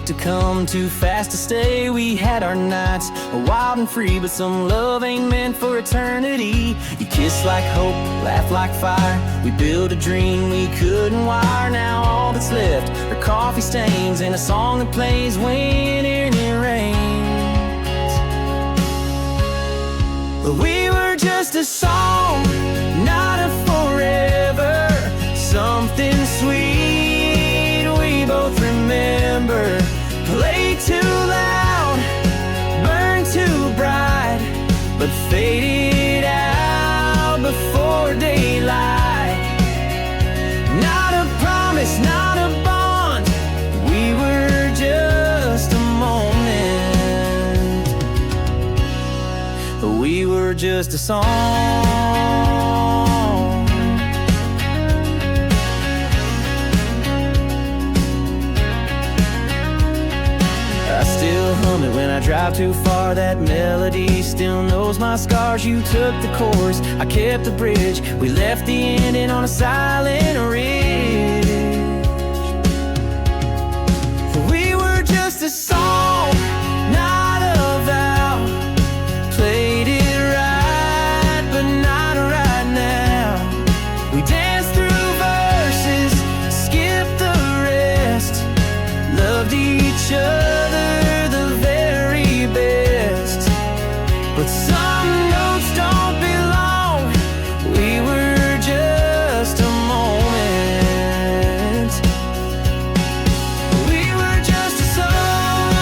to come, too fast to stay. We had our nights, wild and free, but some love ain't meant for eternity. You kiss like hope, laugh like fire. We built a dream we couldn't wire. Now all that's left are coffee stains and a song that plays when it rains. But we were just a song, not a forever. Something sweet we both remember. Play too loud, burn too bright, but faded out before daylight. Not a promise, not a bond. We were just a moment. We were just a song. Hum it when I drive too far. That melody still knows my scars. You took the chorus, I kept the bridge. We left the ending on a silent ridge. We were just a song, not a vow. Played it right, but not right now. We danced through verses, skipped the rest. Loved each other best, but some notes don't belong. We were just a moment. We were just a song.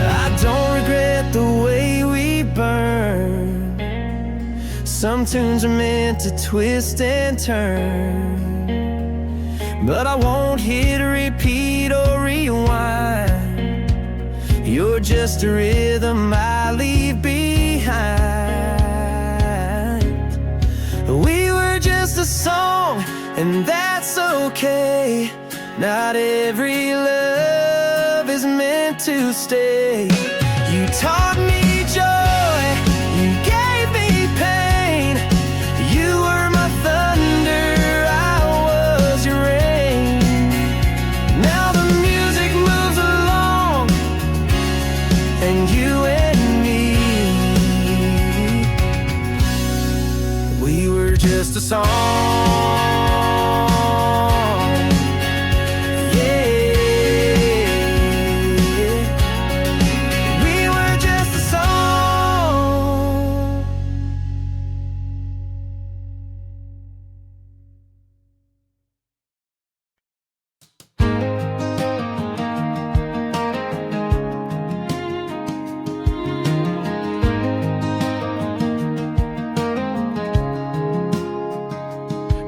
I don't regret the way we burned. Some tunes are meant to twist and turn, but I won't hit repeat or rewind. You're just a rhythm I leave behind. We were just a song, and that's okay. Not every love is meant to stay. You taught me joy, you gave me pain. You were my thunder, I was your rain. Now the music moves along, and you and me, we were just a song.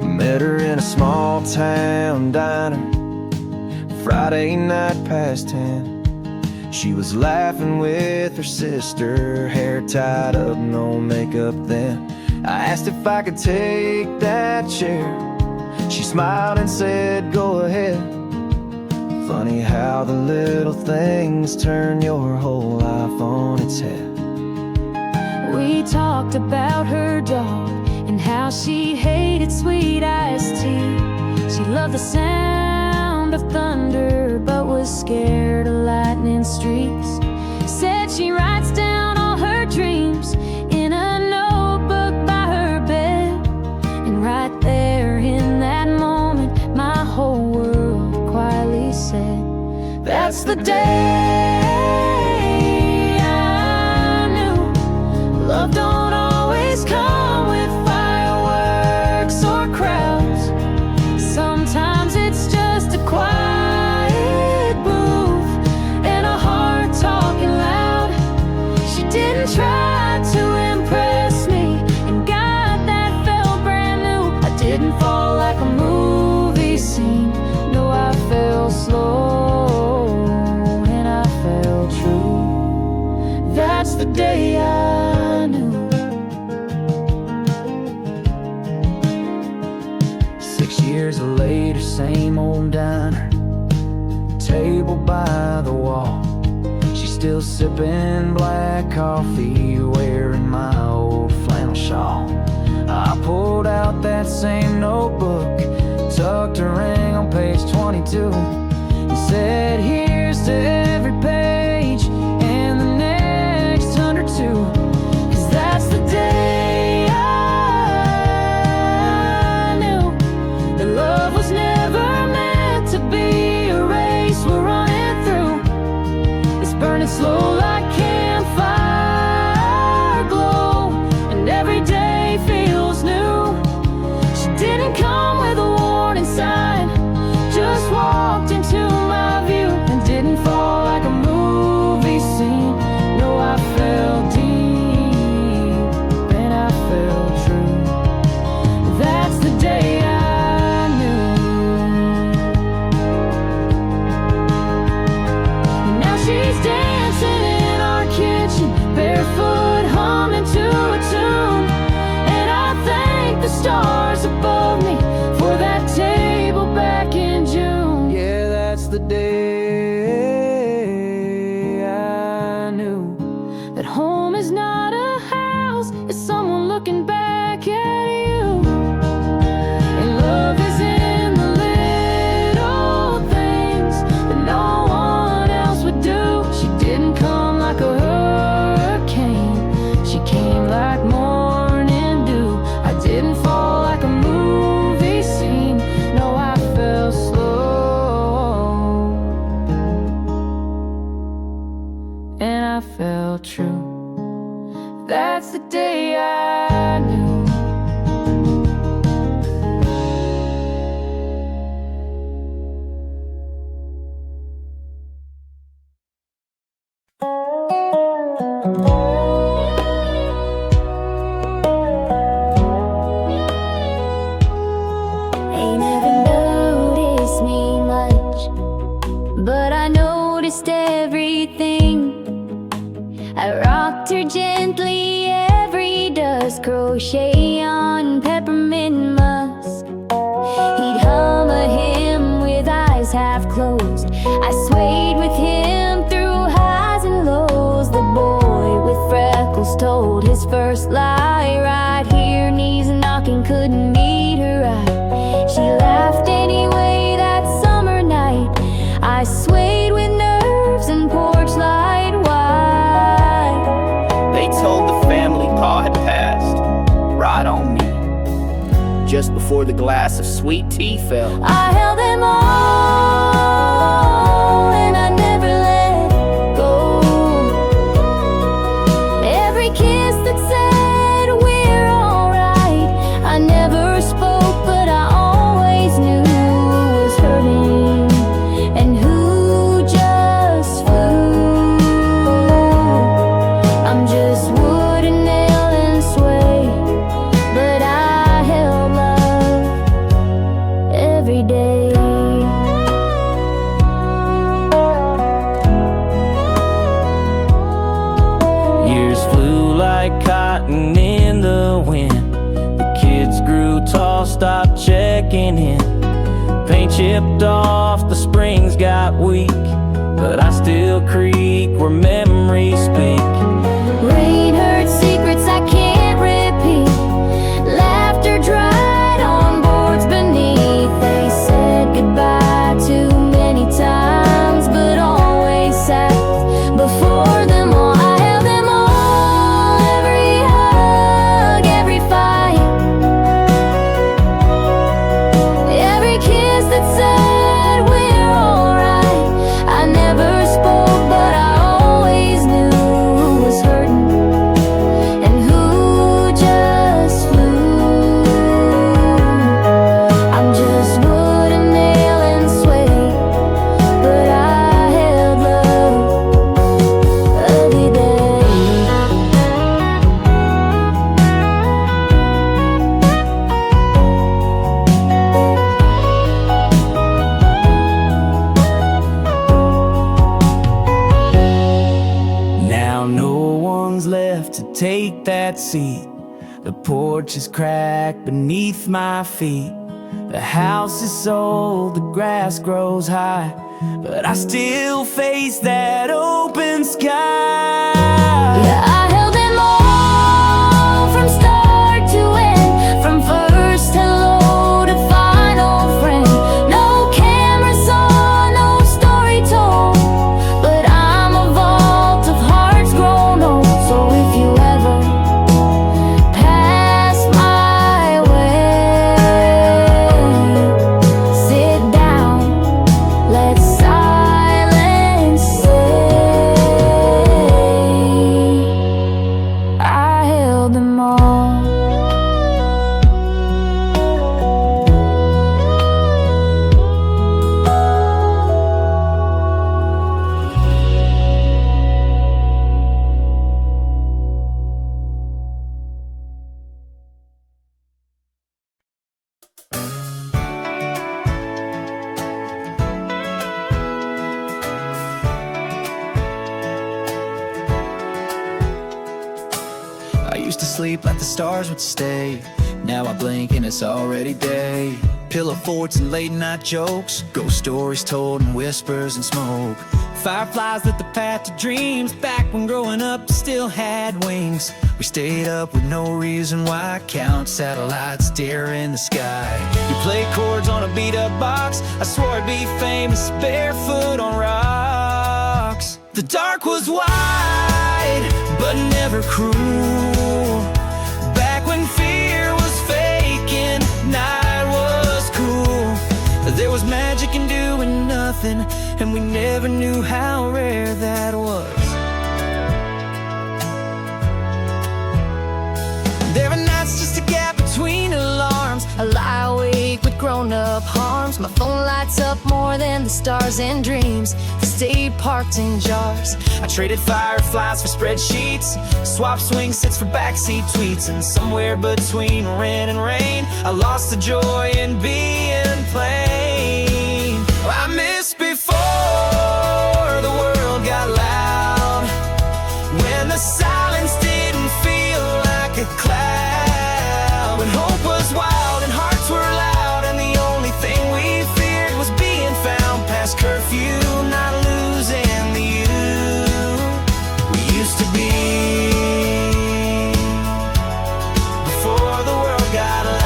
Met her in a small town diner, Friday night past 10. She was laughing with her sister, hair tied up, no makeup then. I asked if I could take that chair. She smiled and said, go ahead. Funny how the little things turn your whole life on its head. We talked about her dog and how she hated sweet iced tea. She loved the sound of thunder, but was scared of lightning streaks. Said she writes down all her dreams in a notebook by her bed. And right there in that moment, my whole world quietly said, that's the day I knew love don't always come with fireworks or crowds. Sometimes it's just a quiet move and a heart talking loud. She didn't try to impress me, and God, that felt brand new. I didn't fall like a movie scene. No, I fell slow and I fell true. That's the day I knew. 6 years later, same old diner, table by the wall. She's still sipping black coffee, wearing my old flannel shawl. I pulled out that same notebook, tucked a ring on page 22, and said, here's to every page and the next 102. 'Cause that's the day I knew that love was never meant to be a race we're running through. It's burning slow like campfire glow, and every day feels new. She didn't come with a warning sign, just walked into my view and didn't fall like a movie scene. No, I felt deep and I felt true. That's the day I knew. And now she's dancing in our kitchen, barefoot, humming to a tune. And I thank the stars above me for that table back in June. Yeah, that's the day I knew that home is not a house, it's someone looking back at you. And love is in the little things that no one else would do. She didn't come like a hurricane, she came like morning dew. I didn't fall like a movie scene, no, I fell slow and I felt true. That's the day I knew. They never noticed me much, but I noticed everything. I rocked her gently every dusk, crochet on peppermint musk. He'd hum a hymn with eyes half closed. I swayed with him through highs and lows. The boy with freckles told his first lie right here, knees knocking, couldn't meet her eye. She laughed anyway that summer night. I swayed with nerves and porch light wide. They told the family Pa had passed right on me, just before the glass of sweet tea fell. I held them all and I never let go. Every kiss that said we're alright, I never spoke, but I always knew who was hurting and who just flew. I'm just wood and nail and sway, but I held love every day. Years flew like cotton in the wind. The kids grew tall, stopped checking in. Paint chipped off, the springs got weak, but I still creak where memories speak. Rain hurt secrets I can't repeat. Laughter dried on boards beneath. They said goodbye too many times, but always sat before them all. I held them all, every hug, every fight, every kiss that said we're alright. I never spoke, but I always knew who was hurting and who just flew. I'm just wood and nail and sway, but I held love every day. Now no one's left to take that seat. The porch is cracked beneath my feet. The house is sold, the grass grows high, but I still face that open sky. Yeah, I held them all from start to end. sleep like the stars would stay. Now I blink and it's already day. Pillow forts and late night jokes, ghost stories told in whispers and smoke. Fireflies lit the path to dreams, back when growing up still had wings. We stayed up with no reason why, count satellites, stare in the sky. You play chords on a beat up box, I swore I'd be famous barefoot on rocks. The dark was wide, but never cruel. Back when fear was fake and night was cool. There was magic in doing nothing, and we never knew how rare that was. There were nights just a gap between alarms. I lie awake with grown-up harms. My phone lights up more than the stars in dreams that stayed parked in jars. I traded fireflies for spreadsheets, swapped swing sets for backseat tweets, and somewhere between rent and rain, I lost the joy in being plain. I miss before the world got loud, when the silence didn't feel like a cloud, when hope was wild and hearts were loud, and the only thing we feared was being found past curfew, not losing the you we used to be before the world got loud.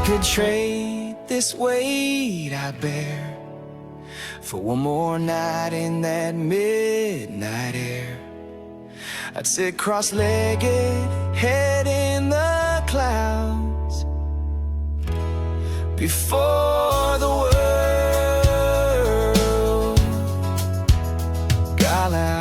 Could trade this weight I bear for one more night in that midnight air, I'd sit cross-legged, head in the clouds, before the world got loud.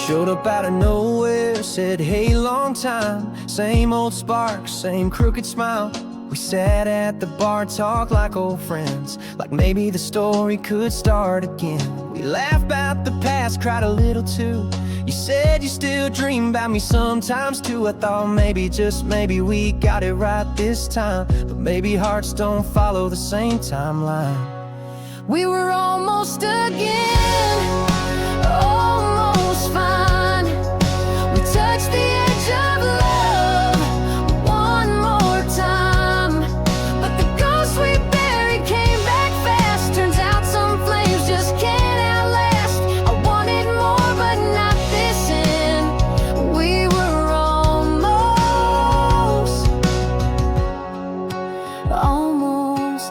Showed up out of nowhere, said hey, long time. Same old spark, same crooked smile. We sat at the bar, talked like old friends, like maybe the story could start again. We laughed about the past, cried a little too. You said you still dream about me sometimes too. I thought maybe, just maybe, we got it right this time, but maybe hearts don't follow the same timeline. We were almost again, almost fine. We touched the edge of love one more time, but the ghost we buried came back fast. Turns out some flames just can't outlast. I wanted more, but not this end. We were almost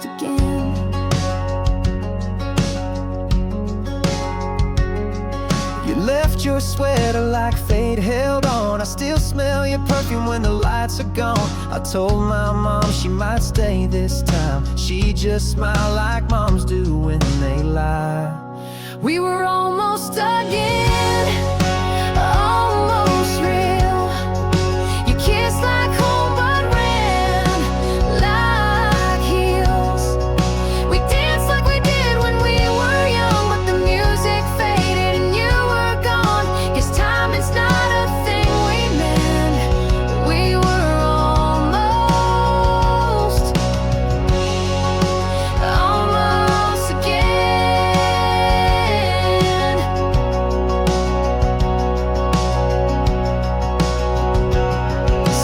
again. Left your sweater like fate held on. I still smell your perfume when the lights are gone. I told my mom she might stay this time. She just smiled like moms do when they lie. We were almost again, almost real. You kissed like home but ran like heels. We danced like we did when we were young, but the music faded and you were gone. Guess time is not a thing we meant. We were almost again.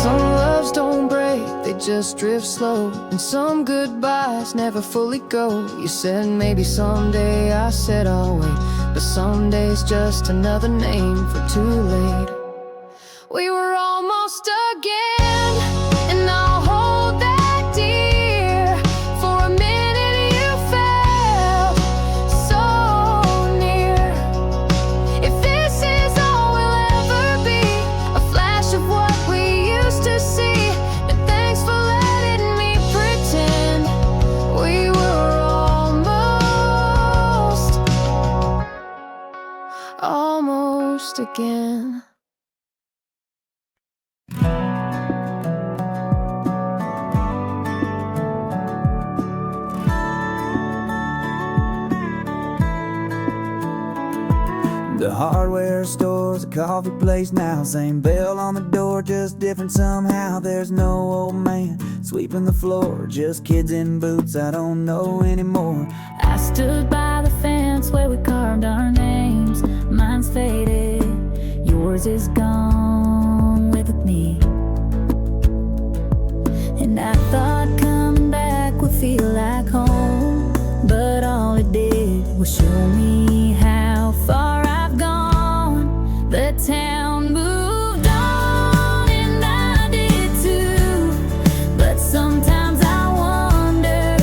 Some loves don't break, they just drift slow, and some goodbyes never fully go. You said maybe someday, I said I'll wait, but someday's just another name for too late. We were almost again, again. The hardware store's a coffee place now. Same bell on the door, just different somehow. There's no old man sweeping the floor, just kids in boots I don't know anymore. I stood by the fence where we carved our names. Mine's faded, yours is gone with me. And I thought coming back would feel like home, but all it did was show me how far I've gone. The town moved on and I did too, but sometimes I wonder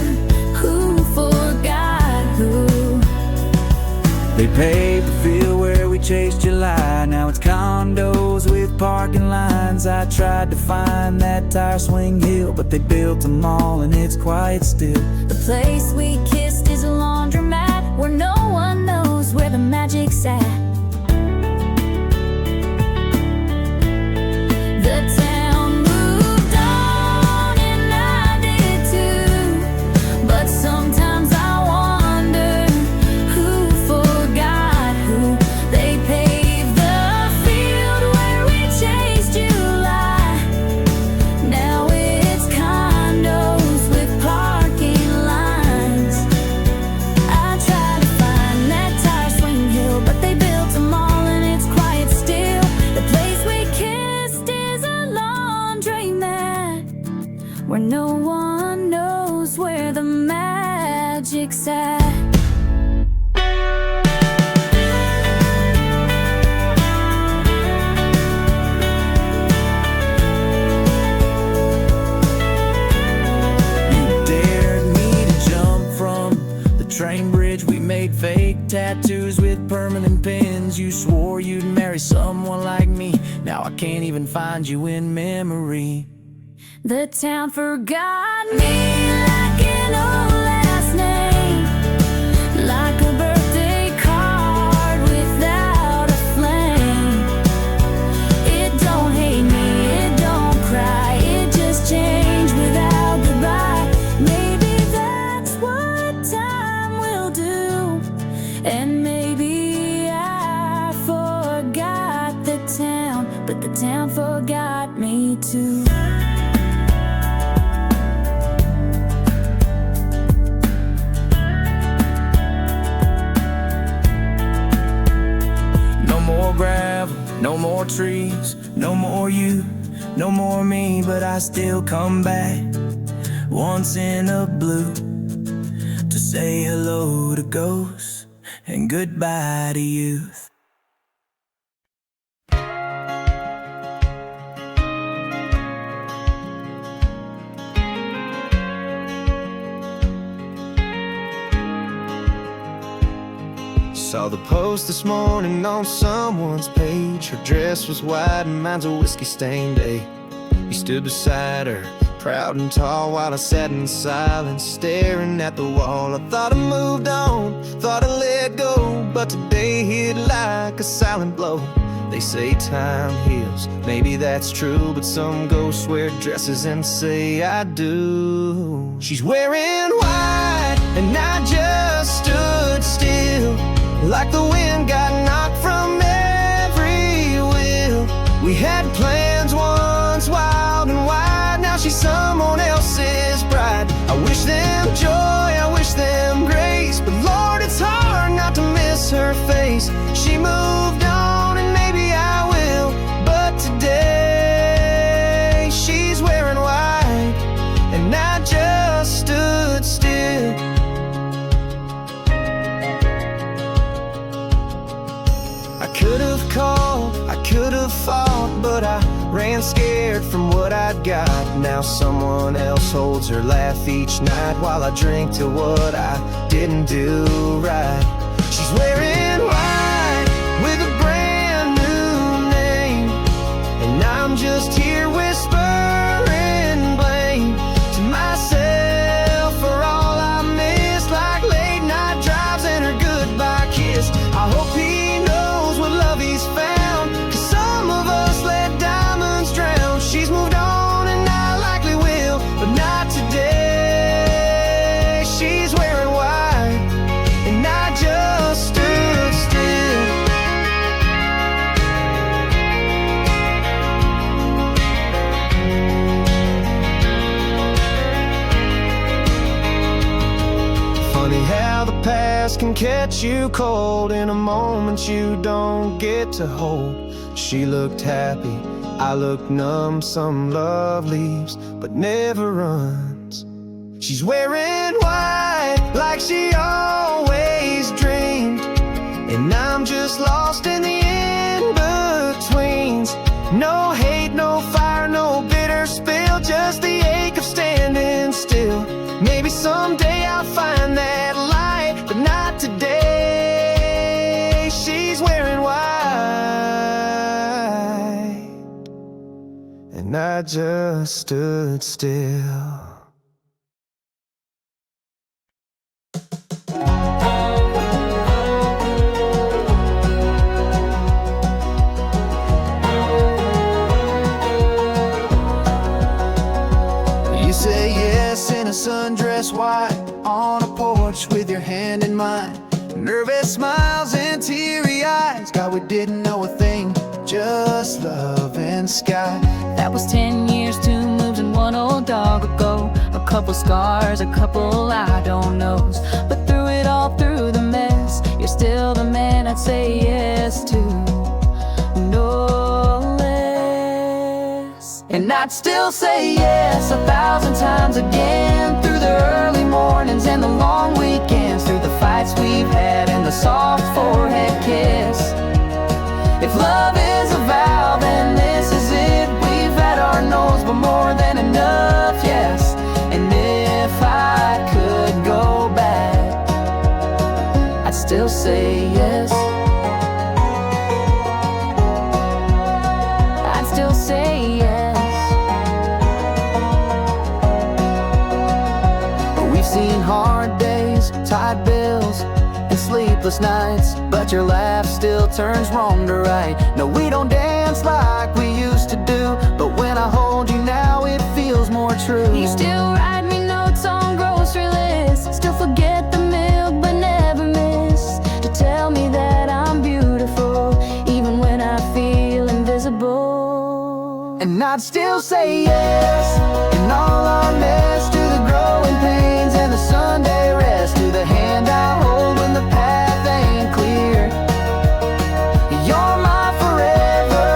who forgot who. They paved the field where we chased July. Now it's condos with parking lines. I tried to find that tire swing hill, but they built them all and it's quiet still. The place we kissed is a laundromat where no one knows where the magic's at. The town moved on and I did too, but sometimes I wonder who forgot who. They paved the field where we chased July. Now it's condos with parking lines. I tried to find that tire swing hill, but they built them all and it's quiet still. The place we kissed is a laundromat where no one knows where the magic's at. You dared me to jump from the train bridge. We made fake tattoos with permanent pins. You swore you'd marry someone like me. Now I can't even find you in memory. The town forgot me like an old last name, like a birthday card without a flame. It don't hate me, it don't cry, it just changed without goodbye. Maybe that's what time will do, and maybe I forgot the town, but the town forgot me too. No more gravel, no more trees, no more you, no more me. But I still come back once in a blue to say hello to ghosts and goodbye to youth. Saw the post this morning on someone's page. Her dress was white and mine's a whiskey-stained day. You stood beside her, proud and tall, while I sat in silence, staring at the wall. I thought I moved on, thought I let go, but today hit like a silent blow. They say time heals, maybe that's true, but some ghosts wear dresses and say I do. She's wearing white and I just stood still, like the wind got knocked from every wheel. We had plans once, wild and wide. Now she's someone else's bride. I wish them joy, I wish them grace, but Lord, it's hard not to miss her face. She moved on and maybe I will, but today she's wearing white and I just stood still. I could have called, I could have fought, but I ran scared from what I'd got. Now someone else holds her laugh each night while I drink to what I didn't do right. She's wearing white with a brand new name, and I'm just here whispering blame to myself for all I missed, like late night drives and her goodbye kiss. I hope he knows what love he's found. Funny how the past can catch you cold in a moment you don't get to hold. She looked happy, I looked numb. Some love leaves but never runs. She's wearing white like she always dreamed, and I'm just lost in the in-betweens. No hate, no fire, no bitter spill, just the ache of standing still. Maybe someday I'll find that light, but not today. She's wearing white, and I just stood still. Say yes in a sundress white on a porch with your hand in mine. Nervous smiles and teary eyes. God, we didn't know a thing, just love and sky. That was 10 years, 2 moves, and 1 old dog ago. A couple scars, a couple I don't knows. But through it all, through the mess, you're still the man I'd say yes to. No less. And I'd still say yes 1,000 times again. Through the early mornings and the long weekends, through the fights we've had and the soft forehead kiss. If love is a vow, then this is it. We've had our no's, but more than enough, yes. And if I could go back, I'd still say yes. I'd still say yes. But we've seen hard days, tight bills, and sleepless nights, but your laugh still turns wrong to right. No, we don't dance like we used to do, but when I hold you now, it feels more true. You still write me notes on grocery lists, still forget the milk but never miss to tell me that I'm beautiful, even when I feel invisible. And I'd still say yes in all our mess, to the growing pains and the Sunday rest, to the hand I hold when the path ain't clear. You're my forever,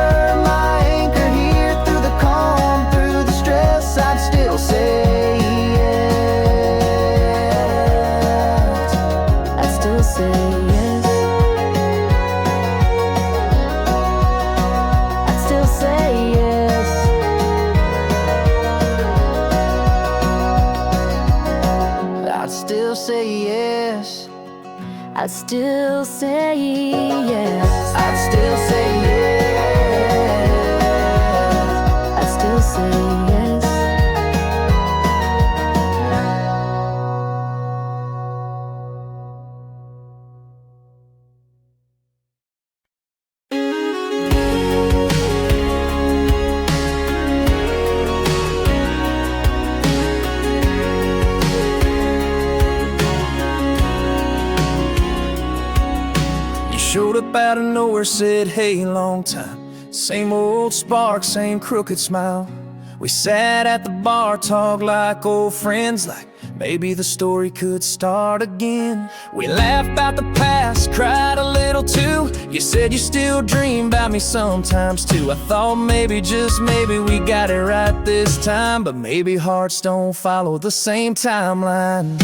my anchor here. Through the calm, through the stress, I'd still say yes. I'd still say yes. I'd still say yes. I'd still say yes. I'd still say yes. I'd still say yes. I'd still say yes. Showed up out of nowhere, said, hey, long time. Same old spark, same crooked smile. We sat at the bar, talked like old friends, like maybe the story could start again. We laughed about the past, cried a little too. You said you still dream about me sometimes too. I thought maybe, just maybe, we got it right this time, but maybe hearts don't follow the same timeline.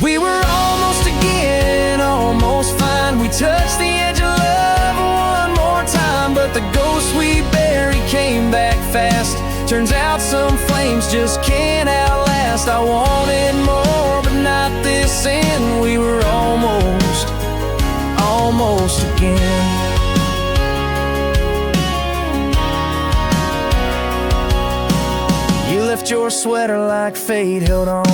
We were almost again, almost fine. We touched the edge of love one more time, but the ghost we buried came back fast. Turns out some flames just can't outlast. I wanted more, but not this, and we were almost again. You left your sweater like fate held on.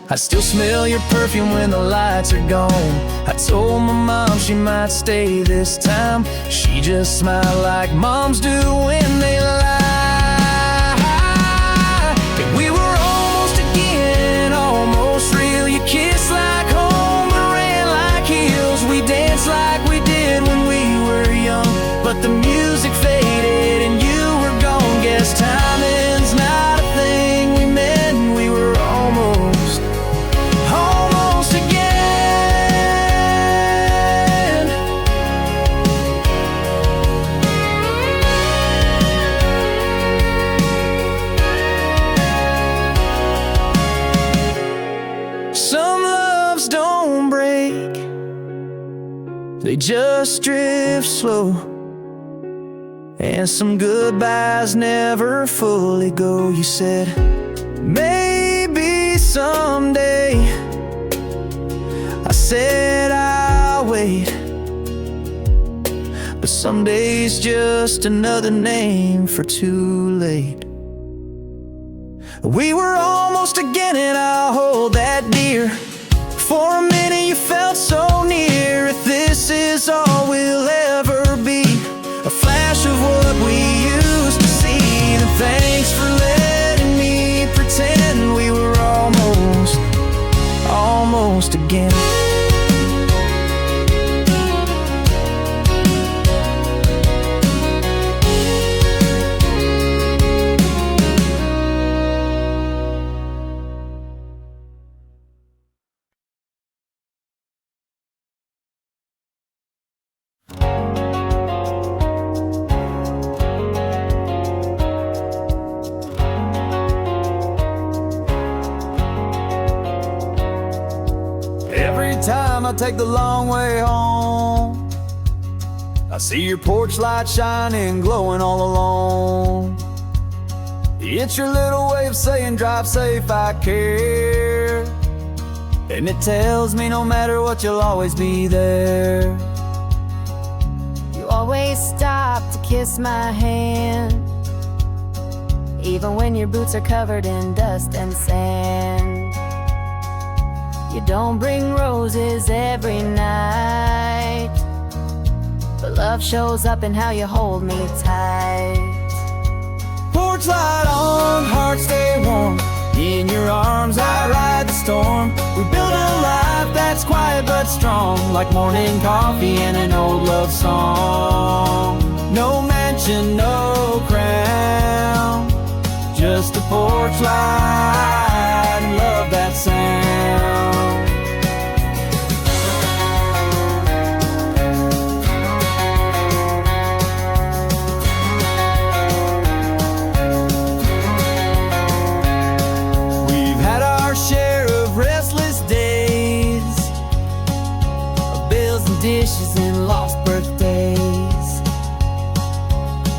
I still smell your perfume when the lights are gone. I told my mom she might stay this time. She just smiled like moms do when they lie. And we were almost again, almost real. You kissed like home, but ran like heels. We danced like we did when we were young, but the music faded and you were gone. Guess timing's not a thing we meant. We were almost again. they just drift slow, and some goodbyes never fully go. You said, maybe someday. I said, I'll wait. But someday's just another name for too late. We were almost again, and I'll hold that dear. For a minute you felt so near. If this is all we'll ever be, a flash of what we used to see, then thanks for letting me pretend we were almost again. Time I take the long way home, I see your porch light shining, glowing all alone. It's your little way of saying drive safe, I care. And it tells me no matter what, you'll always be there. You always stop to kiss my hand, even when your boots are covered in dust and sand. You don't bring roses every night, but love shows up in how you hold me tight. Porch light on, heart stay warm. In your arms I ride the storm. We build a life that's quiet but strong, like morning coffee and an old love song. No mansion, no crown, just a porch light and love that sound. We've had our share of restless days, of bills and dishes and lost birthdays.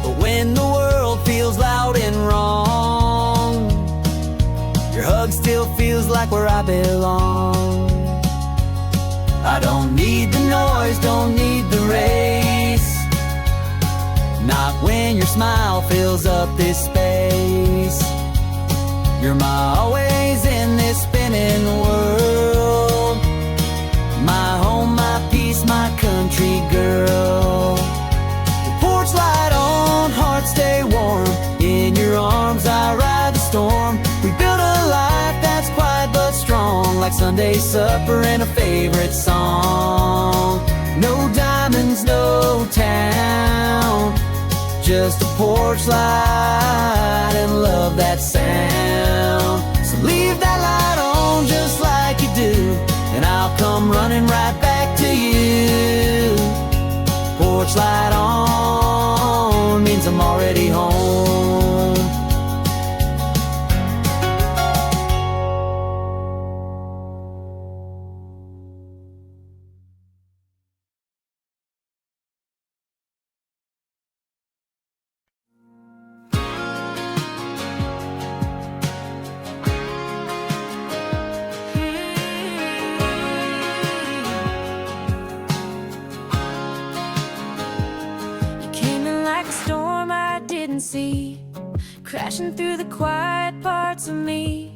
But when the world feels loud and wrong, your hug still feels like where I belong. I don't need the noise, don't need the race, not when your smile fills up this space. You're my always in this spinning world, my home, my peace, my country girl. The porch light on, heart stay warm. In your arms I ride the storm. We build a life that's quiet but strong, like Sunday supper and a favorite song. No diamonds, no town, just a porch light and love that sound. So leave that light on just like you do, and I'll come running right back to you. Porch light on means I'm already home. See, crashing through the quiet parts of me.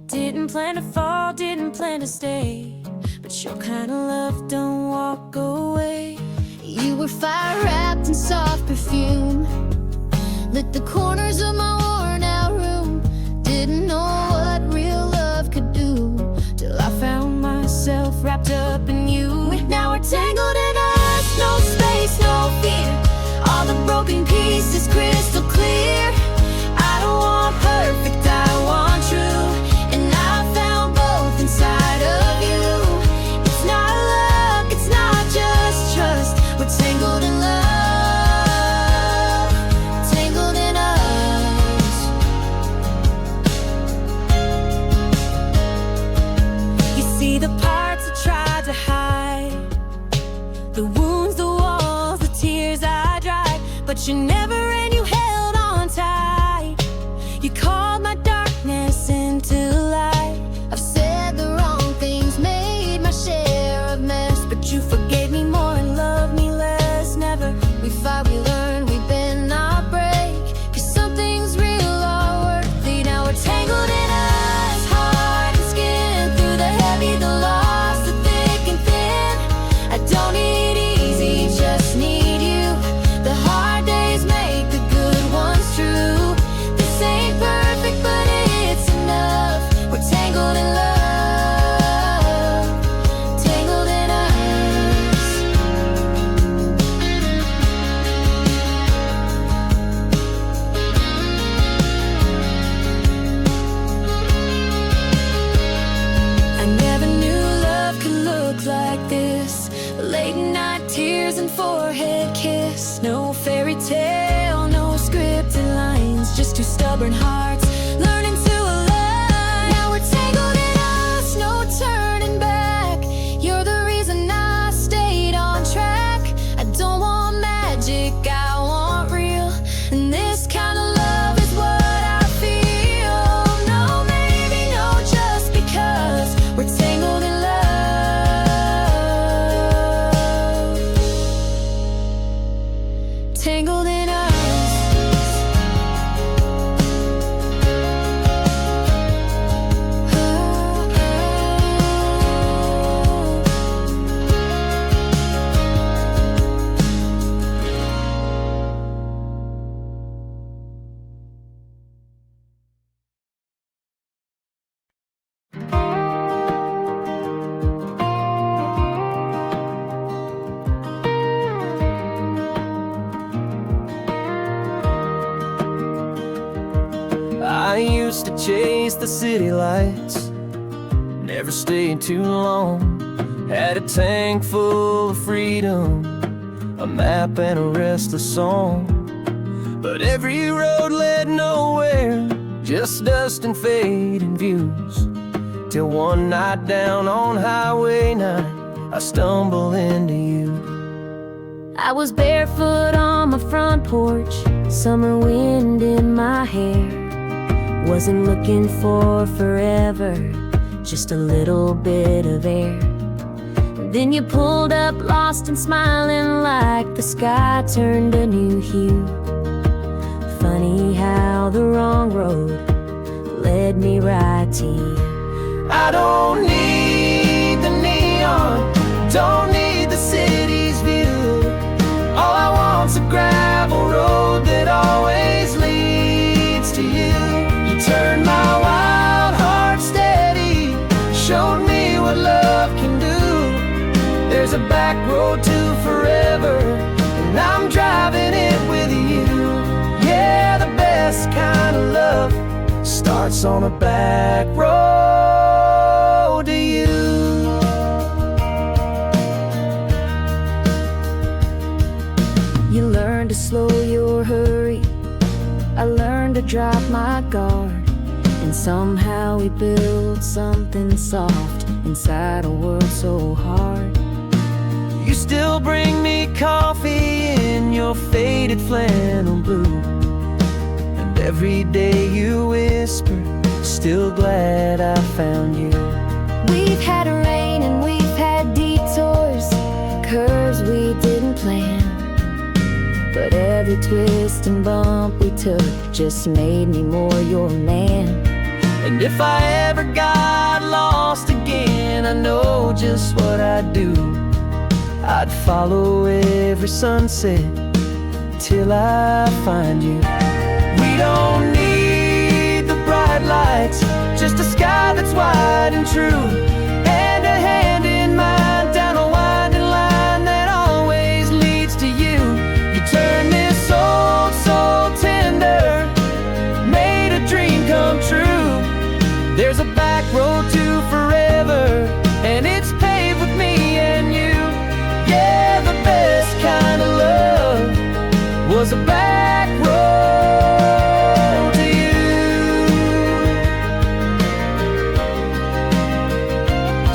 Didn't plan to fall, didn't plan to stay, but your kind of love don't walk away. You were fire wrapped in soft perfume, lit the corners of my worn out room. Didn't know what real love could do, till I found myself wrapped up in you. Now we're tangled in us, no space, no fear. All the broken pieces crystal clear. I don't want perfect, I want true, and I found both inside of you. It's not luck, it's not just trust. We're tangled in love, tangled in us. You see the parts I tried to hide, the you never ran, you held on tight. You called my darkness into light. I've said the wrong things, made my share of mess, But you forgave me more and loved me less. Never. we fought, we learned, we bend, not break. 'Cause some things real are worthy. Now we're tangled in us, heart and skin. Through the heavy, the lost, the thick and thin. I don't need easy, just need you. The hard days make the good ones true. This ain't perfect, but it's enough. We're tangled in love, tangled in us. I never knew love could look like this. Late night tears and forehead kiss. No fairy tale, no scripted lines. Just two stubborn hearts learning to align. Now we're tangled in us, no turning back. You're the reason I stayed on track. I don't want magic, I want real. And this kind of love is what I feel. No, maybe no, just because we're tangled in love, tangled in us. I used to chase the city lights, never stayed too long. Had a tank full of freedom, a map and a restless song. But every road led nowhere, just dust and fading views. Till one night down on Highway 9, I stumbled into you. I was barefoot on my front porch, summer wind in my hair. Wasn't looking for forever, just a little bit of air. Then you pulled up, lost and smiling, like the sky turned a new hue. Funny how the wrong road led me right to you. I don't need the neon, don't need the city's view. All I want's a gravel road that always leads to you. You turned my wild heart steady, showed me what love can do. There's a back road to forever, and I'm driving it with you. Yeah, the best kind of love starts on a back road to you. You learned to slow your hurry, I learned to drop my guard. And somehow we built something soft inside a world so hard. You still bring me coffee in your faded flannel blue, and every day you whisper, still glad I found you. We've had rain and we've had detours, curves we didn't plan. But every twist and bump we took just made me more your man. And if I ever got lost again, I know just what I'd do. I'd follow every sunset till I find you. We don't need the bright lights, just a sky that's wide and true, and a hand in mine down a winding line that always leads to you. You turned this old soul tender, made a dream come true. There's a back road to forever, and it's paved with me and you. Yeah, the best kind of love was a back road to you.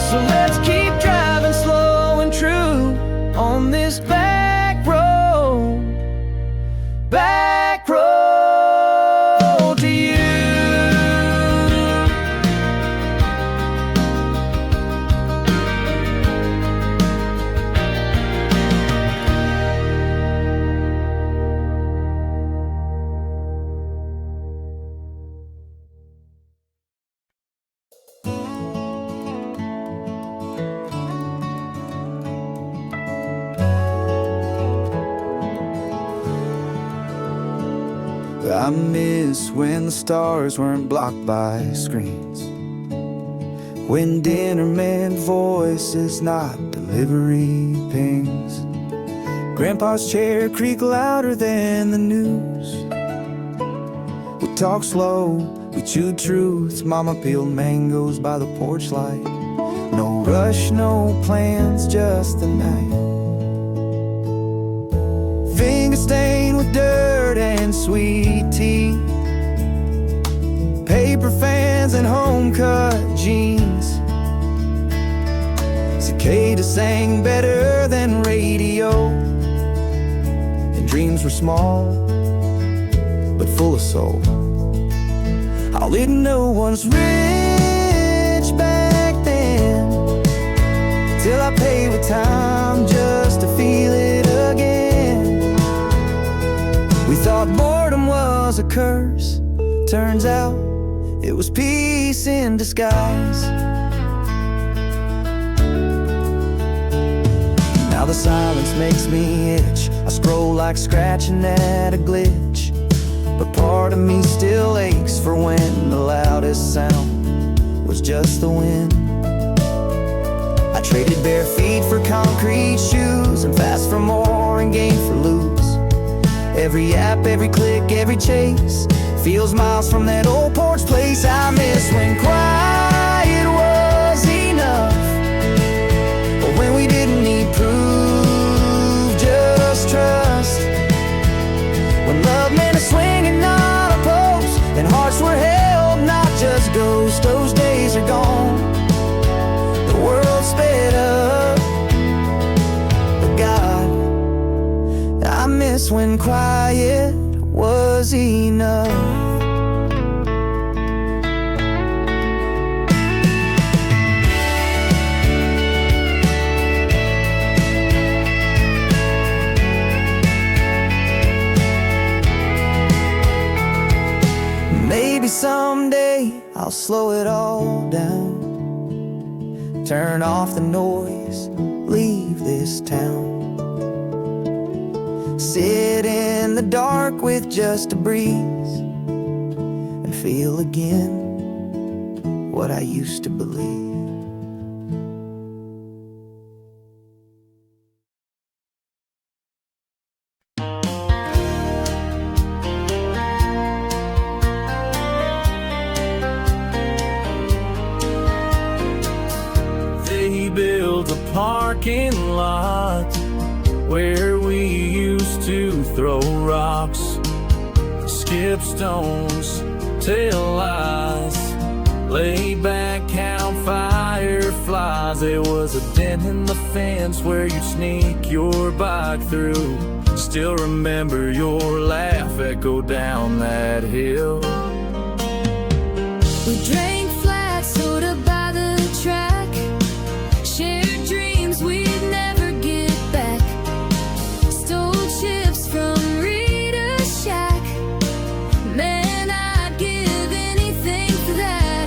So let's keep driving slow and true on this back road I miss when the stars weren't blocked by screens, when dinner meant voices, not delivery pings. Grandpa's chair creaked louder than the news. We talked slow, we chewed truths. Mama peeled mangoes by the porch light. No rush, no plans, just the night. Finger stained with dirt and sweet tea, paper fans and home-cut jeans. Cicadas sang better than radio, and dreams were small but full of soul. I'll lead no one's rich back then, till I pay with time just to feel it again. We thought boredom was a curse, turns out it was peace in disguise. Now the silence makes me itch. I scroll like scratching at a glitch, but part of me still aches for when the loudest sound was just the wind. I traded bare feet for concrete shoes, and fast for more and gain for lose. Every app, every click, every chase feels miles from that old porch place. I miss when quiet was enough, or when we didn't need proof, just trust. When love meant a swing and not a post, and hearts were held, not just ghosts. Those days are gone, the world sped up, but God, I miss when quiet was enough. Maybe someday I'll slow it all down, turn off the noise, leave this town, sit in the dark with just a breeze, and feel again what I used to believe. They built a parking lot where we used to throw rocks, skip stones, tell lies, lay back, count fireflies. There was a dent in the fence where you'd sneak your bike through. Still remember your laugh echo down that hill. We drank flat soda by the track, shared dreams we'd never get back, stole chips from Rita's shack. Man, I'd give anything for that.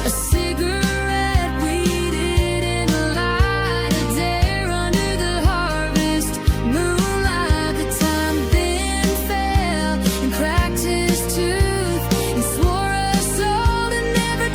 A cigarette we didn't light, a dare under the harvest moonlight. The time Ben fell and cracked his tooth and swore us all to never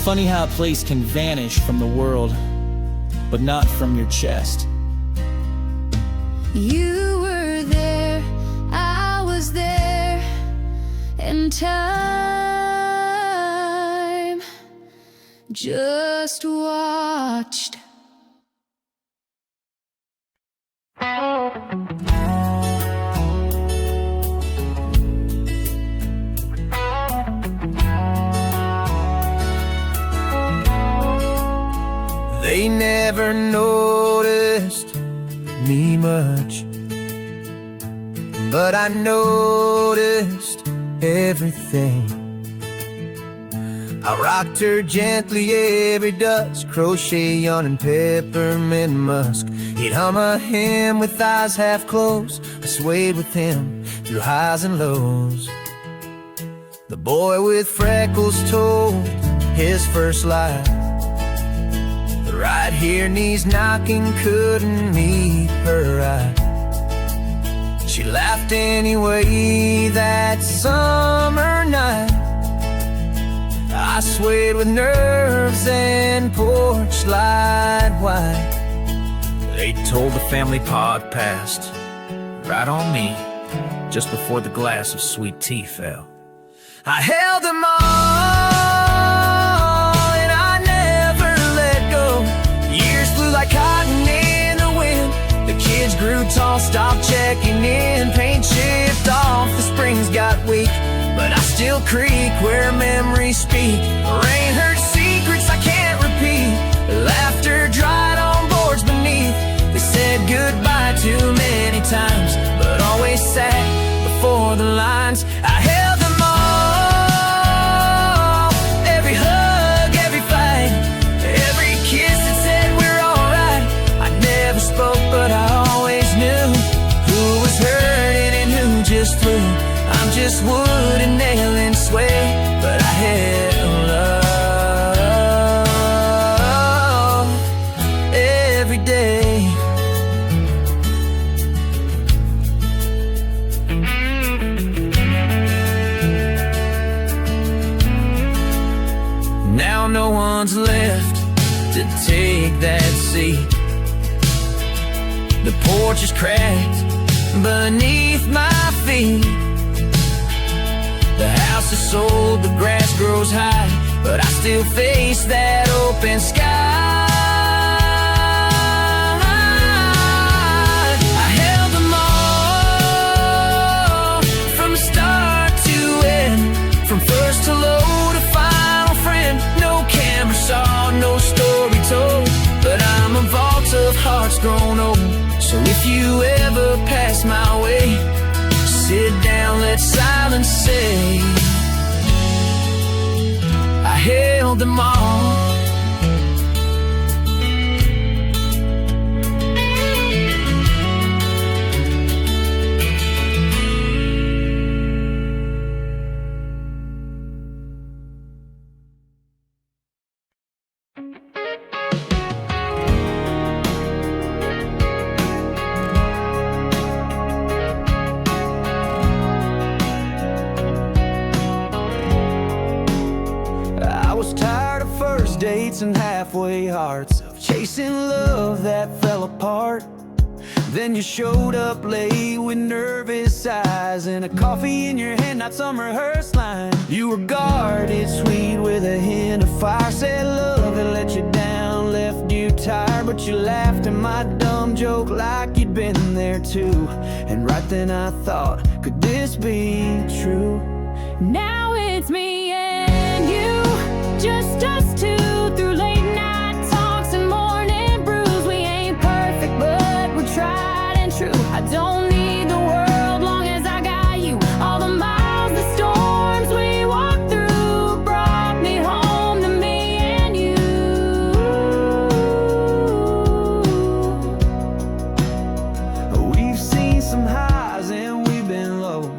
Funny how a place can vanish from the world, but not from your chest. You were there, I was there, and time just watched. They never noticed me much, but I noticed everything. I rocked her gently every dusk, crochet yarn and peppermint musk. He'd hum a hymn with eyes half closed. I swayed with him through highs and lows. The boy with freckles told his first lie. The right here knees knocking couldn't meet her eye. She laughed anyway that summer night. I swayed with nerves and porch light white. They told the family pod passed right on me just before the glass of sweet tea fell. I held them all and I never let go. Years flew like cotton in the wind. The kids grew tall, stopped checking in. Paint chipped off, the springs got weak, but I still creak where memories speak. Rain hurt secrets I can't repeat. Laughter dried on boards beneath. They said goodbye too many times, but always sat before the lines. I held them all, every hug, every fight, every kiss that said we're alright. I never spoke, but I always knew who was hurting and who just flew. I'm just wood and nail and sway, but I held love every day. Now no one's left to take that seat. The porch is cracked beneath my feet. The house is sold, the grass grows high, but I still face that open sky. I held them all, from start to end, from first hello to final friend. No camera saw, no story told, but I'm a vault of hearts grown old. So if you ever pass my way, sit down, let silence say I held them all. And halfway hearts, of chasing love that fell apart. Then you showed up late with nervous eyes and a coffee in your hand, not some rehearsed line. You were guarded, sweet with a hint of fire. Said love had let you down, left you tired, but you laughed at my dumb joke like you'd been there too. And right then I thought, could this be true? Now it's me and you, just us two, through late night talks and morning brews. We ain't perfect, but we're tried and true. I don't need the world long as I got you. All the miles, the storms we walked through brought me home to me and you. We've seen some highs and we've been low,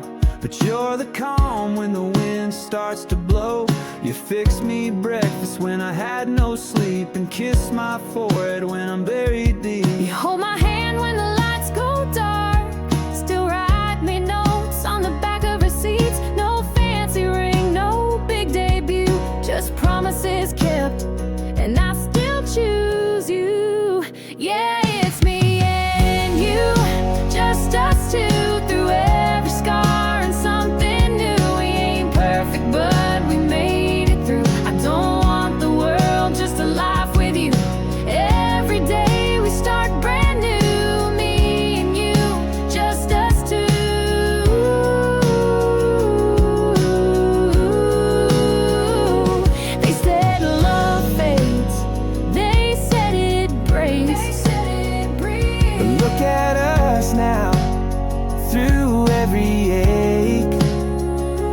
but you're the calm when the wind starts to blow. You fixed me breakfast when I had no sleep, and kissed my forehead when I'm buried deep. You hold my hand when the lights go dark, still write me notes on the back of receipts. No fancy ring, no big debut, just promises kept, and I still choose you. Yeah, it's me and you, just us two, through every scar and something new. We ain't perfect, but we made it through. I don't want the world, just a life with you. Every day we start brand new, me and you, just us two. They said love fades, they said it breaks, But look at us now, through every ache,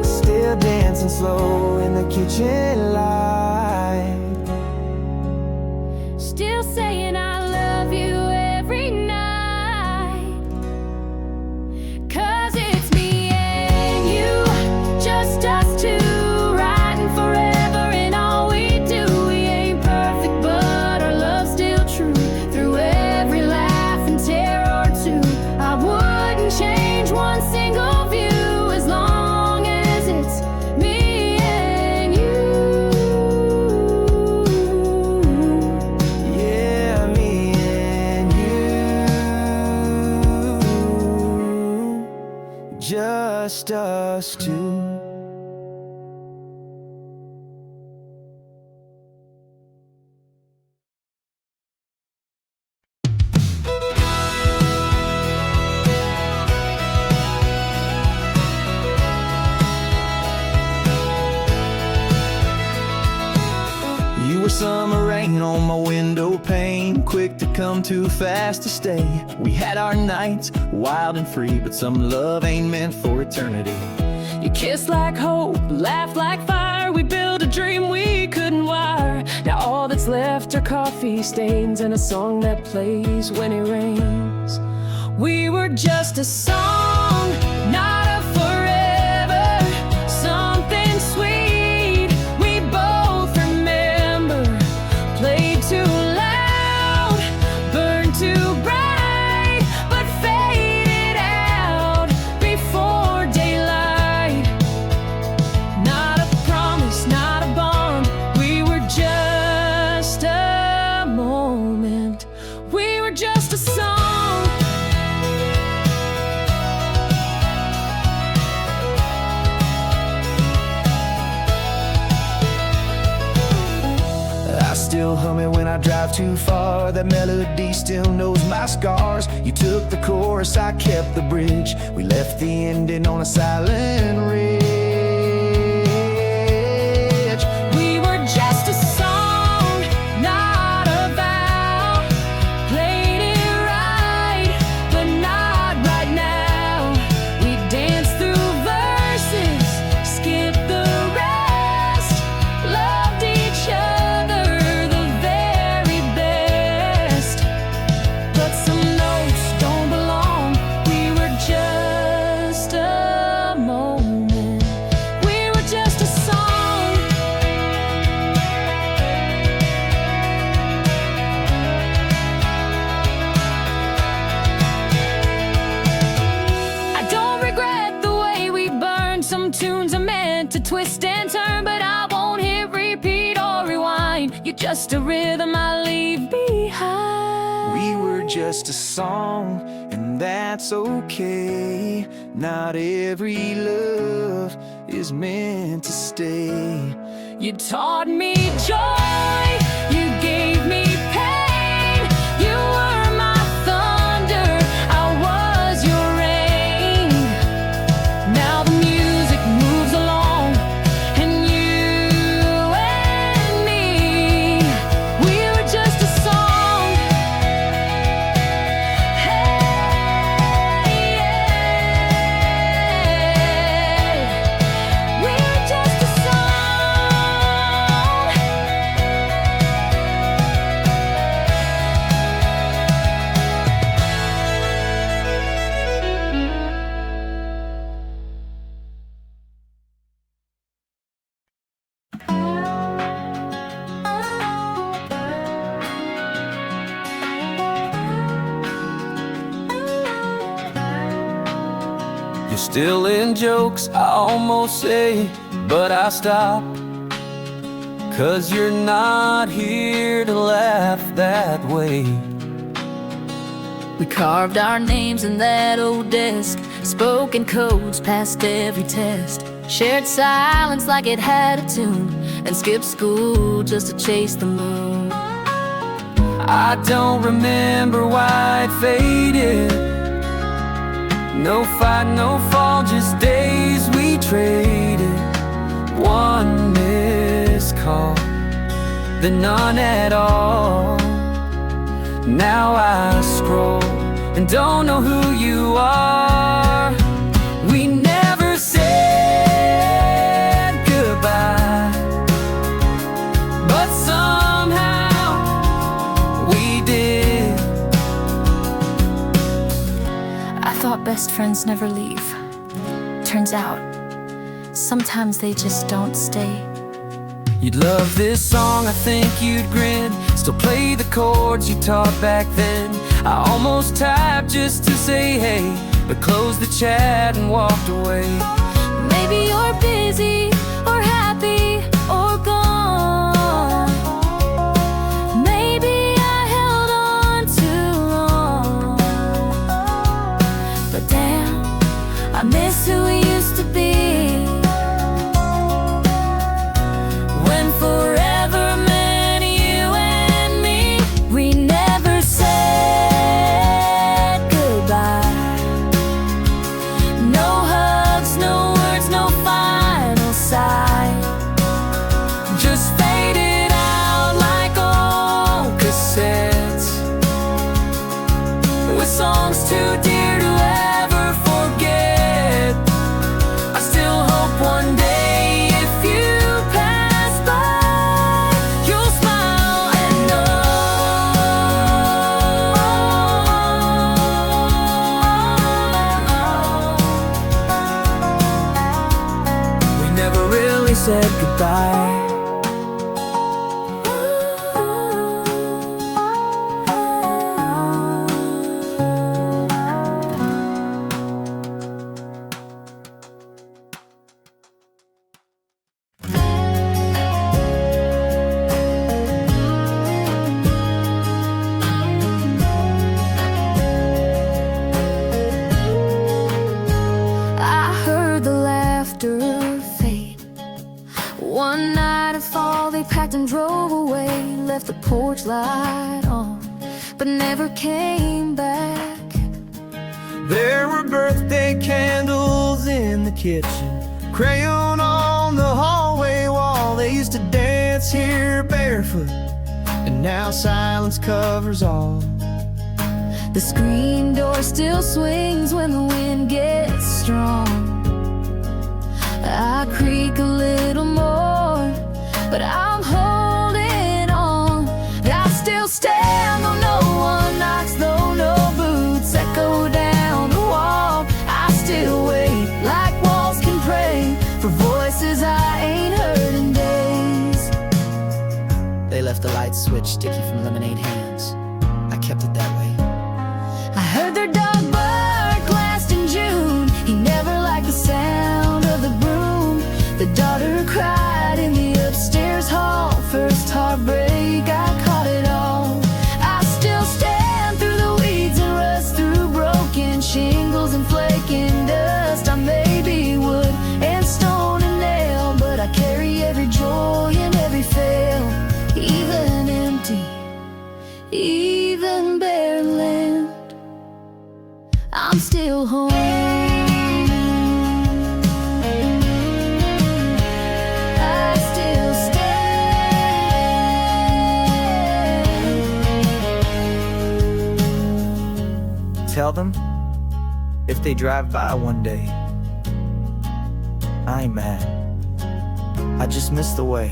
still dancing slow in the kitchen light. still saying I love you every night. 'Cause it's me and you, just us two, riding forever in all we do. We ain't perfect, but our love's still true. Through every laugh and tear or two, I wouldn't change one single view, as long as it's me and you. Yeah, me and you, just us two. You were summer rain on my window pane, quick to come, too fast to stay. We had our nights, wild and free, but some love ain't meant for eternity. You kiss like hope, laugh like fire. We built a dream we couldn't wire. Now all that's left are coffee stains and a song that plays when it rains. We were just a song, not a forever. Something sweet we both remember. Played too loud, burned too bright, but faded out before daylight. Not a promise, not a bond. We were just a moment. We were just a song. I still hum it when I drive too far. That melody still knows my scars. You took the chorus, I kept the bridge. We left the ending on a silent ridge. We were just a song, not a vow. Played it right, but not right now. We danced through verses, skipped the rest, loved each other the very best. But some notes don't belong. We were just a moment. We were just a song. I don't regret the way we burned. Some tunes are meant to twist and turn, but I won't hit repeat or rewind. You're just a rhythm I leave behind. We were just a song, and that's okay. Not every love is meant to stay. You taught me joy, you gave me pain. You were my thunder, I was your rain. Now the music moves along, and you and me, we were just a song. Hey, yeah. We were just a song. You're still in jokes, I almost say, but I stop. 'cause you're not here to laugh that way. We carved our names in that old desk, spoken codes past every test, shared silence like it had a tune, and skipped school just to chase the moon. I don't remember why it faded. No fight, no fall, just days we traded. One missed call, then none at all. Now I scroll and don't know who you are. We never said goodbye, but somehow we did. I thought best friends never leave. Turns out, sometimes they just don't stay. You'd love this song, I think you'd grin. Still play the chords you taught back then. I almost typed just to say hey, but closed the chat and walked away. Maybe you're busy or happy or gone. Maybe I held on too long. But damn, I miss who we used to be. When forever meant you and me. We never said goodbye. No hugs, no words, no final sigh. Just faded out like old cassettes, with songs too dear to ever forget. I still hope one day if you pass by, you'll smile and know we never really said goodbye. I heard the laughter fade. One night of fall, they packed and drove away. Left the porch light on, but never came back. There were birthday candles in the kitchen, crayon on the hallway wall. They used to dance here barefoot, and now silence covers all. The screen door still swings when the wind gets strong. I creak a little more, but I'm holding on. I still stand though no one knocks, though no boots echo down the wall. I still wait like walls can pray for voices I ain't heard in days. They left the light switch sticky from lemonade hands. I kept it that way. I heard their dog bark last in June. He never liked the sound of the broom. The daughter cried in the upstairs hall. First heartbreak, I caught it all. I still stand through the weeds and rust, through broken shingles and flaking dust. I may be wood and stone and nail, but I carry every joy and every fail. Even empty, even bare land, I'm still home. I still stand. Tell them if they drive by one day, I ain't mad. I just miss the way.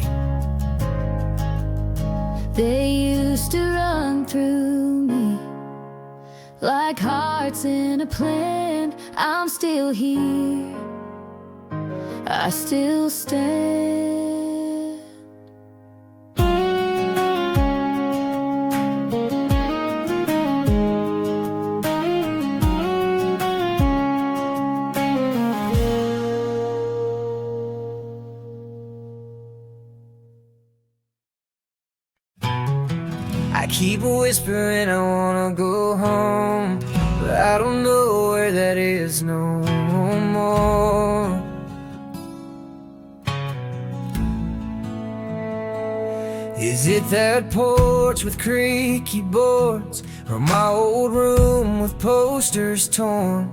They used to run through me like hearts in a plant. I'm still here, I still stand. keep whispering I wanna go home, but I don't know where that is no more. Is it that porch with creaky boards, or my old room with posters torn?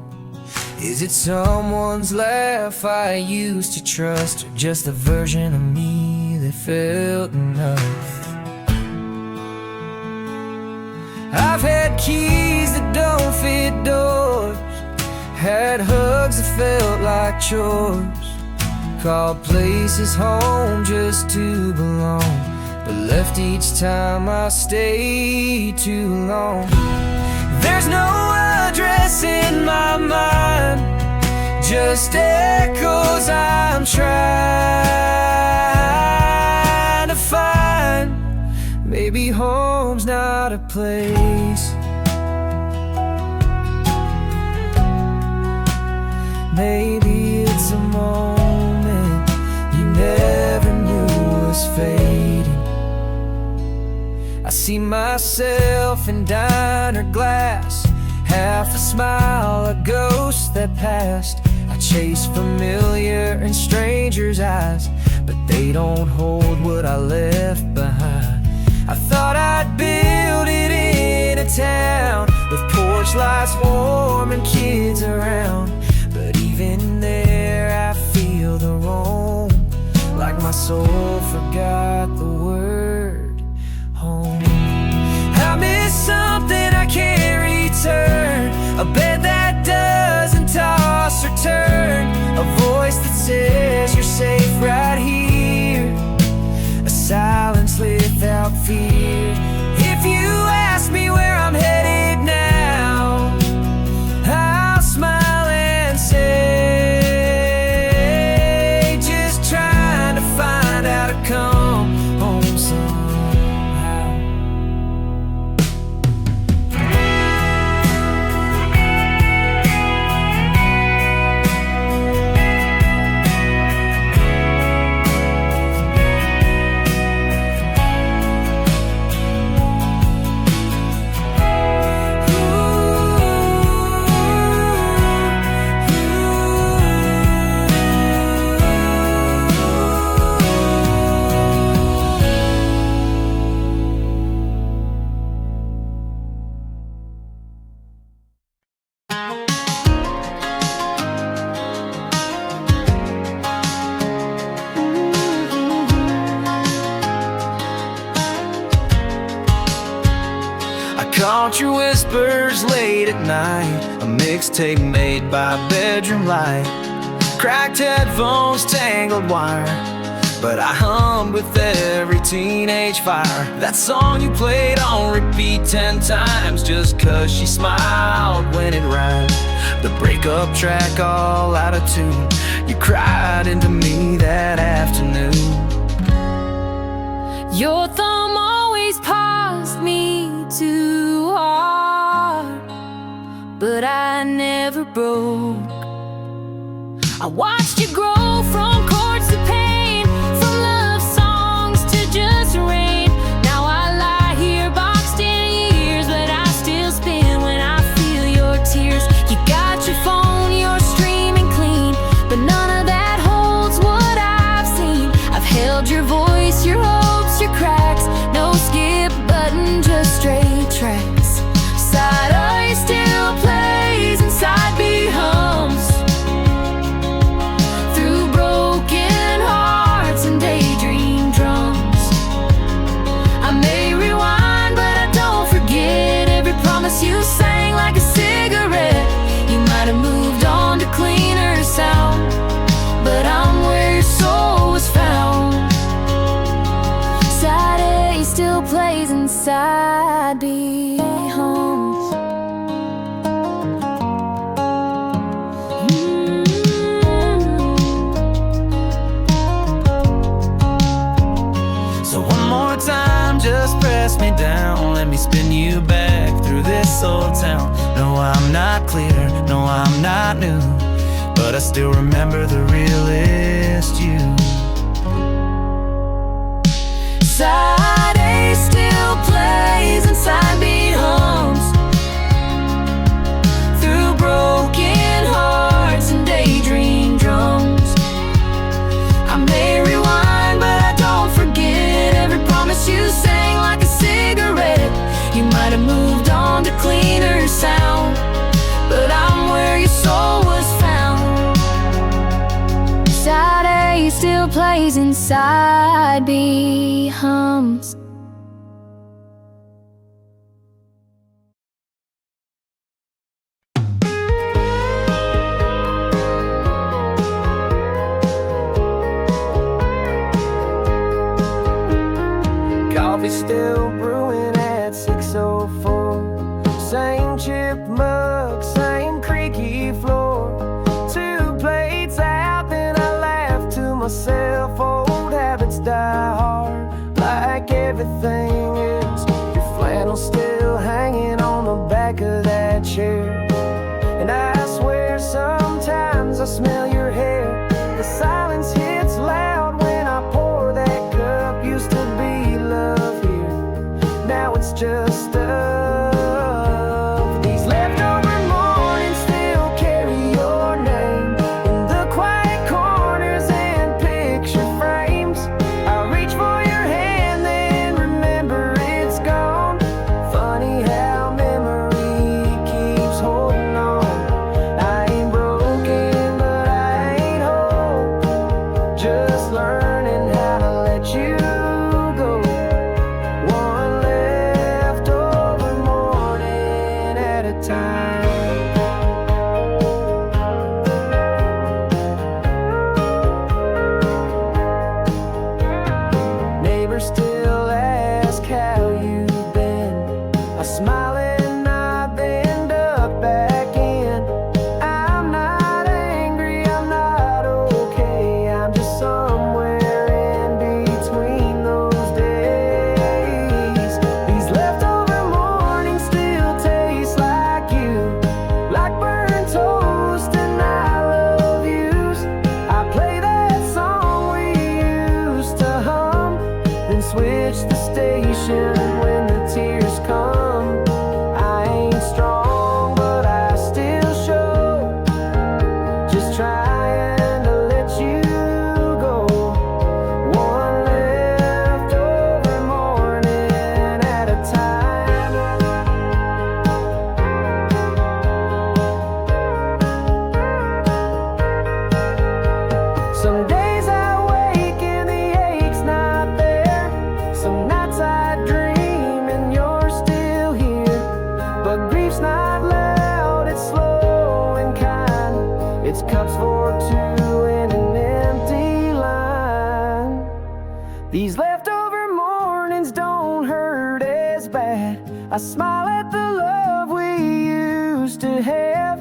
Is it someone's laugh I used to trust, or just a version of me that felt enough? I've had keys that don't fit doors, had hugs that felt like chores, called places home just to belong, but left each time I stayed too long. There's no address in my mind, just echoes I'm trying to find. Maybe home's not a place, maybe it's a moment you never knew was fading. I see myself in diner glass, half a smile, a ghost that passed. I chase familiar and strangers' eyes, but they don't hold what I left behind. I thought I'd build it in a town with porch lights warm and kids around, but even there I feel the roam, like my soul forgot the word home. I miss something I can't return, a bed that doesn't toss or turn, a voice that says you're safe right here, a silence without fear. If you ask me where I'm headed now, I'll smile and say, just trying to find how to come home somehow. Caught your whispers late at night, a mixtape made by bedroom light, cracked headphones, tangled wire, but I hummed with every teenage fire. That song you played on repeat 10 times just 'cause she smiled when it rhymed. The breakup track all out of tune, you cried into me that afternoon. Your thumb always paused me too hard, but I never broke. I watched you grow from chords to pain, from love songs to just rain. Now I lie here boxed in years, but I still spin when I feel your tears. You got your phone, you're streaming clean, but none of that holds what I've seen. I've held your voice, your hopes, your cracks, no skip button, just straight tracks. Side A still plays and side B hums through broken hearts and daydream drums. I may rewind, but I don't forget every promise you sang like a cigarette. You might have moved on to cleaner sound, but I'm where your soul was found. Side A still plays and side B hums. So one more time, just press me down, let me spin you back through this old town. No, I'm not clear, no, I'm not new, but I still remember the realest you. Side A still plays and a cleaner sound, but I'm where your soul was found. Side A still plays and side B hums. Coffee still brewing at 6:04. Same chip mug, same creaky floor. 2 plates out, then I laugh to myself. Old habits die hard, like everything is. Your flannel still hanging on the back of that chair. And I swear sometimes I smell your hair. The silence hits loud when I pour that cup. Used to be love here, now it's just stuff. These leftover mornings still carry your name in the quiet corners and picture frames. I reach for your hand, then remember it's gone. Funny how memory keeps holding on. I ain't broken, but I ain't whole. Just learning how to let you go. One leftover morning at a time. Neighbors still ask how you've been. I smile and I bend up back in. I'm not angry, I'm not okay. I'm just somewhere in between those days. These leftover mornings still taste like you, like burnt toast and I love yous. I play that song we used to hum, then switch the station when the tears come. I ain't strong, but I still show. Just trying to let you go. One leftover morning at a time. Some days I wake and the ache's not there. Some nights I dream and you're still here. But grief's not loud, it's slow and kind. It's cups for 2 in an empty line. These leftover mornings don't hurt as bad. I smile at the love we used to have.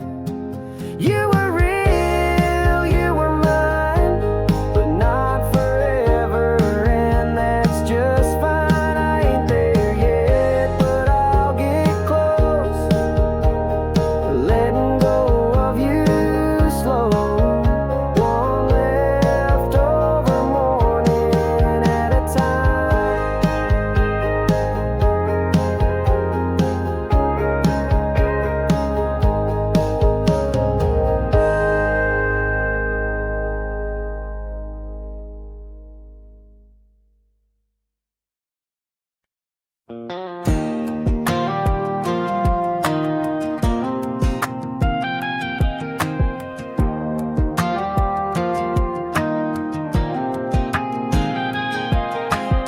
You were real, you were mine, but not forever, and that's just fine. I ain't there yet, but I'll get close. Letting go of you slow. One leftover morning at a time.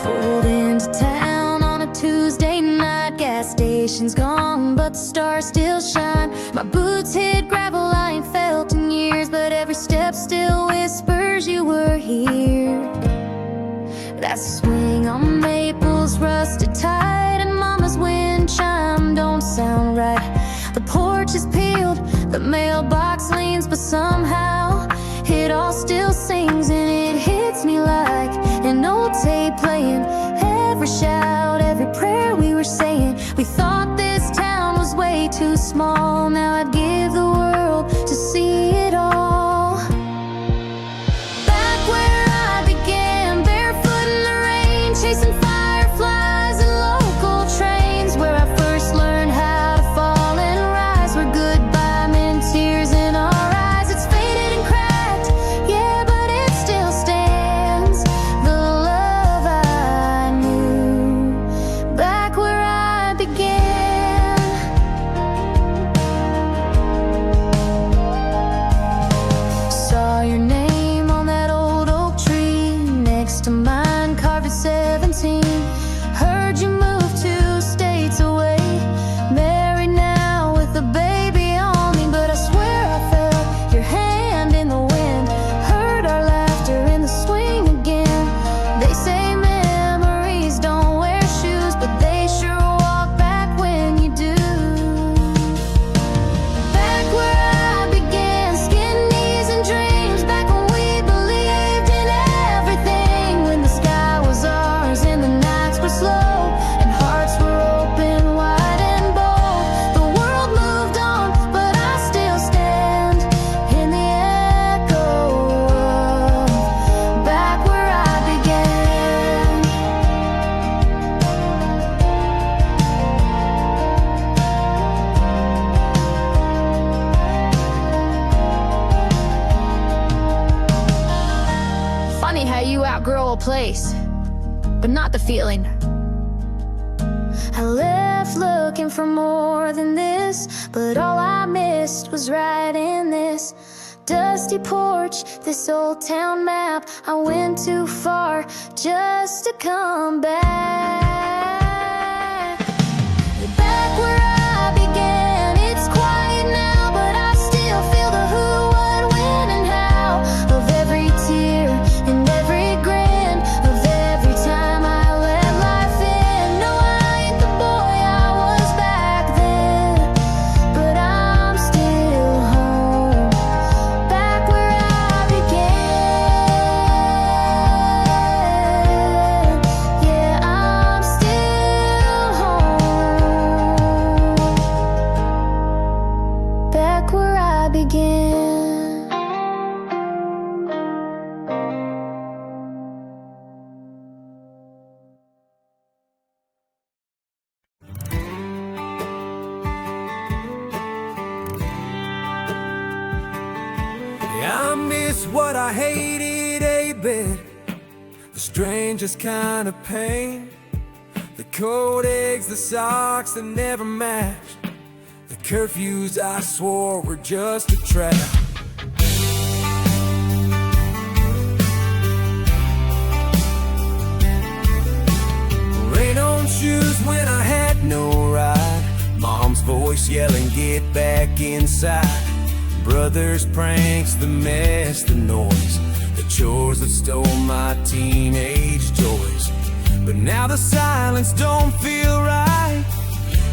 Pulled into town on a Tuesday night. Gas station's gone, but the stars still shine. My boots hit gravel I ain't felt in years, but every step still whispers you were here. That swing on maples rusted tight, and mama's wind chime don't sound right. The porch is peeled, the mailbox leans, but somehow it all still sings, and it hits me like an old tape playing. Every shout, every prayer we were saying. We thought this town was way too small. Now I'd give the world to see it all. Back where I began, barefoot in the rain, chasing fireflies and local trains. Where I first learned how to fall and rise, where goodbye meant tears in our eyes. It's faded and cracked, yeah, but it still stands. The love I knew back where I began. were slow, and hearts were open wide and bold. The world moved on, but I still stand in the echo of back where I began. Funny how you outgrow a place, but not the feeling. I left looking for more than this, but all I missed was right in this dusty porch, this old town map. I went too far just to come back. Back where I began, it's quiet now, but I still feel the who, what, when, and how of every tear and every grin, of every time I let life in. No, I ain't the boy I was back then, but I'm still home, back where I began. Yeah, I'm still home, back where I began. I miss what I hated a bit, the strangest kind of pain, the cold eggs, the socks that never matched, the curfews I swore were just a trap. Rain on shoes when I had no ride, mom's voice yelling, get back inside. Brothers' pranks, the mess, the noise, the chores that stole my teenage joys. But now the silence don't feel right,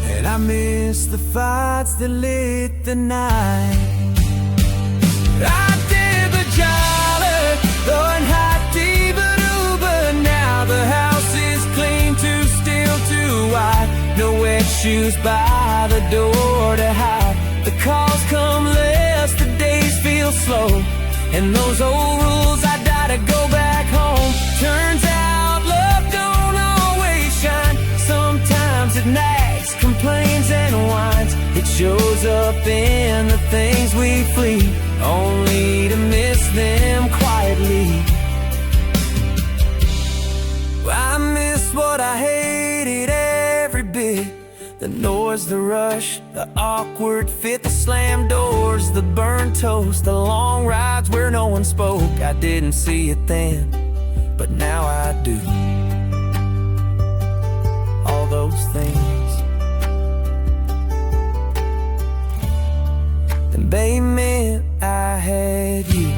and I miss the fights that lit the night. I did the jolly, the unhappy-ba-doo, but now the house is clean, too still, too wide. No wet shoes by the door to hide. The calls come less, the days feel slow, and those old rules, I die to go back home. Turns out love don't always shine. Sometimes it nags, complains and whines. It shows up in the things we flee, only to miss them quietly. I miss what I hated every bit, the noise, the rush, the awkward fit, the slammed doors, the burnt toast, the long rides where no one spoke. I didn't see it then, but now I do. All those things. And they meant I had you.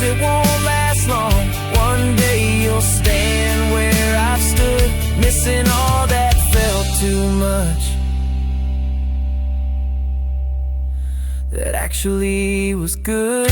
It won't last long. One day you'll stand where I've stood, missing all that felt too much, that actually was good.